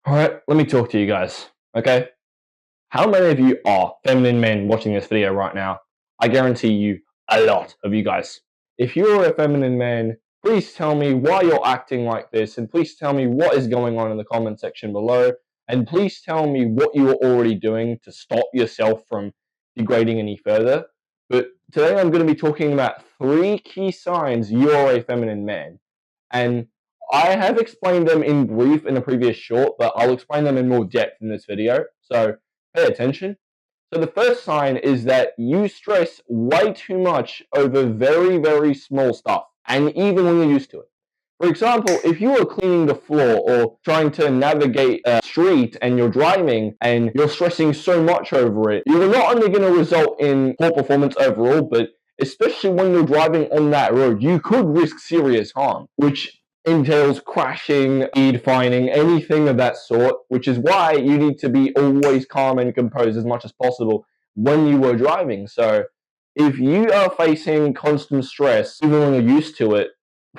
All right, let me talk to you guys, okay? How many of you are feminine men watching this video right now? I guarantee you, a lot of you guys. If you're a feminine man, please tell me why you're acting like this, and please tell me what is going on in the comment section below, and please tell me what you are already doing to stop yourself from degrading any further. But today I'm going to be talking about 3 key signs you're a feminine man. And I have explained them in brief in a previous short, but I'll explain them in more depth in this video. So pay attention. So the first sign is that you stress way too much over very, very small stuff, and even when you're used to it. For example, if you are cleaning the floor or trying to navigate a street and you're driving and you're stressing so much over it, you're not only going to result in poor performance overall, but especially when you're driving on that road, you could risk serious harm, which entails crashing, speed fining, anything of that sort, which is why you need to be always calm and composed as much as possible when you are driving. So if you are facing constant stress, even when you're used to it,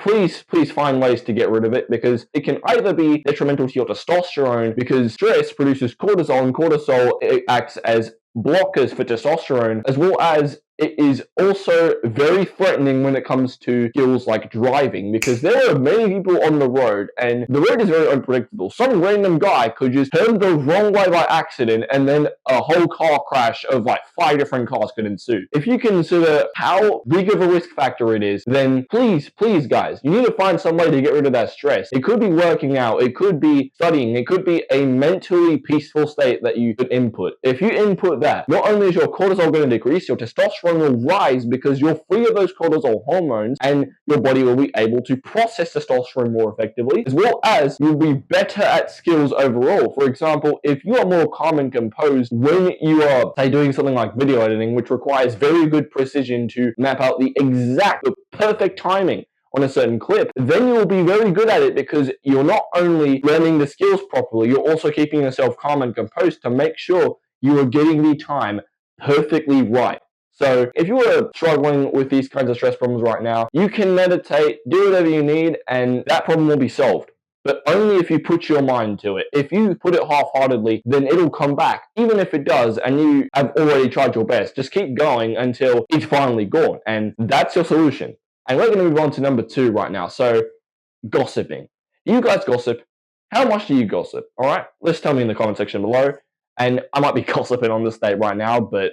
please find ways to get rid of it, because it can either be detrimental to your testosterone, because stress produces cortisol, and cortisol, it acts as blockers for testosterone, as well as it is also very threatening when it comes to skills like driving, because there are many people on the road and the road is very unpredictable. Some random guy could just turn the wrong way by accident, and then a whole car crash of like 5 different cars could ensue. If you consider how big of a risk factor it is, then please guys, you need to find some way to get rid of that stress. It could be working out, it could be studying, it could be a mentally peaceful state that you could input. If you input that, not only is your cortisol going to decrease, your testosterone will rise because you're free of those cortisol hormones, and your body will be able to process testosterone more effectively, as well as you'll be better at skills overall. For example, if you are more calm and composed when you are, say, doing something like video editing, which requires very good precision to map out the exact, perfect timing on a certain clip, then you'll be very good at it, because you're not only learning the skills properly, you're also keeping yourself calm and composed to make sure you are getting the time perfectly right. So if you are struggling with these kinds of stress problems right now, you can meditate, do whatever you need, and that problem will be solved. But only if you put your mind to it. If you put it half-heartedly, then it'll come back. Even if it does, and you have already tried your best, just keep going until it's finally gone. And that's your solution. And we're going to move on to number 2 right now. So, gossiping. Do you guys gossip? How much do you gossip? All right, let's tell me in the comment section below. And I might be gossiping on this date right now, but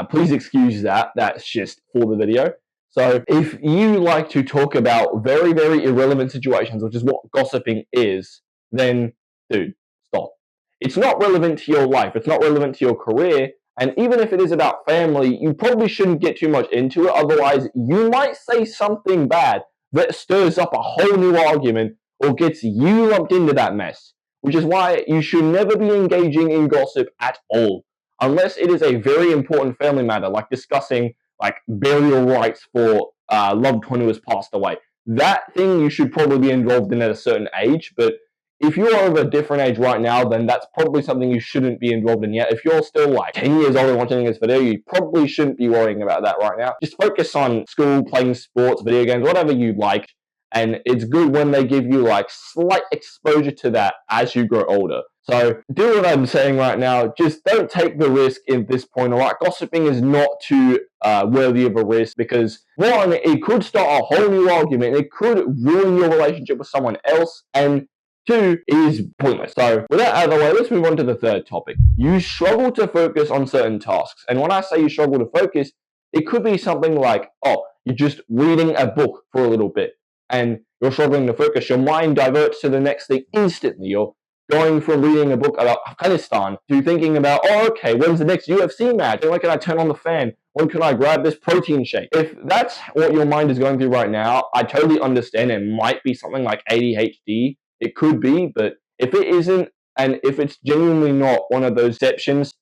please excuse that. That's just for the video. So if you like to talk about very, very irrelevant situations, which is what gossiping is, then, dude, stop. It's not relevant to your life. It's not relevant to your career. And even if it is about family, you probably shouldn't get too much into it. Otherwise, you might say something bad that stirs up a whole new argument or gets you lumped into that mess. Which is why you should never be engaging in gossip at all, unless it is a very important family matter, like discussing like burial rites for a loved one who has passed away. That thing you should probably be involved in at a certain age, but if you're of a different age right now, then that's probably something you shouldn't be involved in yet. If you're still like 10 years old and watching this video, you probably shouldn't be worrying about that right now. Just focus on school, playing sports, video games, whatever you like. And it's good when they give you like slight exposure to that as you grow older. So do what I'm saying right now. Just don't take the risk at this point. All right, gossiping is not too worthy of a risk, because one, it could start a whole new argument. It could ruin your relationship with someone else, and 2, is pointless. So with that out of the way, let's move on to the third topic. You struggle to focus on certain tasks. And when I say you struggle to focus, it could be something like, oh, you're just reading a book for a little bit and you're struggling to focus. Your mind diverts to the next thing instantly. You're going from reading a book about Afghanistan to thinking about, oh, okay, when's the next UFC match? When can I turn on the fan? When can I grab this protein shake? If that's what your mind is going through right now, I totally understand. It might be something like ADHD. It could be, but if it isn't, and if it's genuinely not one of those exceptions,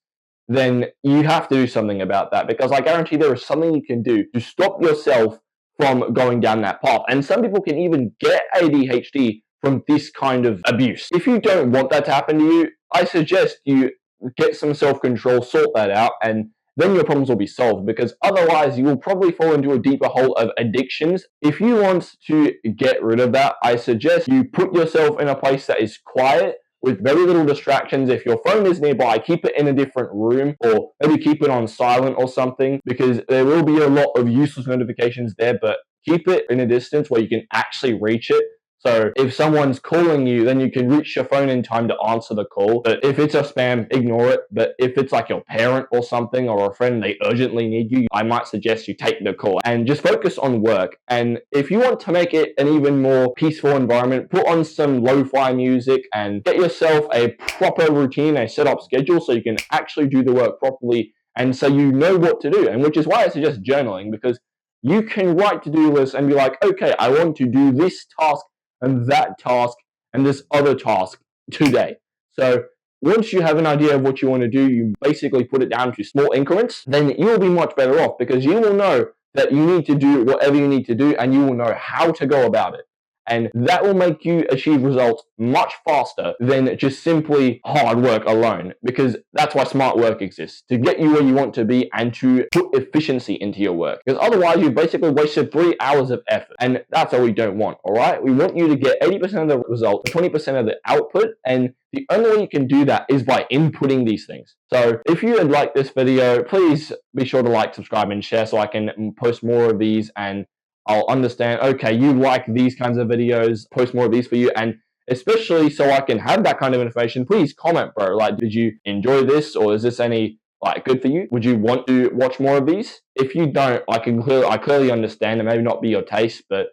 then you have to do something about that, because I guarantee there is something you can do to stop yourself from going down that path. And some people can even get ADHD from this kind of abuse. If you don't want that to happen to you, I suggest you get some self-control, sort that out, and then your problems will be solved, because otherwise you will probably fall into a deeper hole of addictions. If you want to get rid of that, I suggest you put yourself in a place that is quiet, with very little distractions. If your phone is nearby, keep it in a different room, or maybe keep it on silent or something, because there will be a lot of useless notifications there, but keep it in a distance where you can actually reach it. So if someone's calling you, then you can reach your phone in time to answer the call. But if it's a spam, ignore it. But if it's like your parent or something or a friend, they urgently need you, I might suggest you take the call and just focus on work. And if you want to make it an even more peaceful environment, put on some lo-fi music and get yourself a proper routine, a set up schedule so you can actually do the work properly and so you know what to do. And which is why I suggest journaling, because you can write to-do lists and be like, okay, I want to do this task and that task and this other task today. So once you have an idea of what you want to do, you basically put it down to small increments, then you will be much better off because you will know that you need to do whatever you need to do and you will know how to go about it. And that will make you achieve results much faster than just simply hard work alone, because that's why smart work exists, to get you where you want to be and to put efficiency into your work. Because otherwise, you've basically wasted 3 hours of effort, and that's what we don't want, all right? We want you to get 80% of the result, 20% of the output, and the only way you can do that is by inputting these things. So if you had liked this video, please be sure to like, subscribe, and share so I can post more of these and I'll understand, okay, you like these kinds of videos, post more of these for you. And especially so I can have that kind of information, please comment, bro. Like, did you enjoy this, or is this any like good for you? Would you want to watch more of these? If you don't, I clearly understand it may not be your taste, but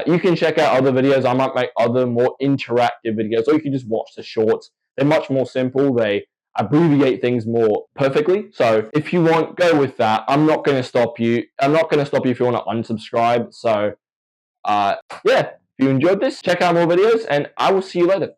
you can check out other videos. I might make other more interactive videos, or you can just watch the shorts. They're much more simple. They abbreviate things more perfectly. So if you want, go with that. I'm not going to stop you. I'm not going to stop you if you want to unsubscribe. So yeah, if you enjoyed this, check out more videos, and I will see you later.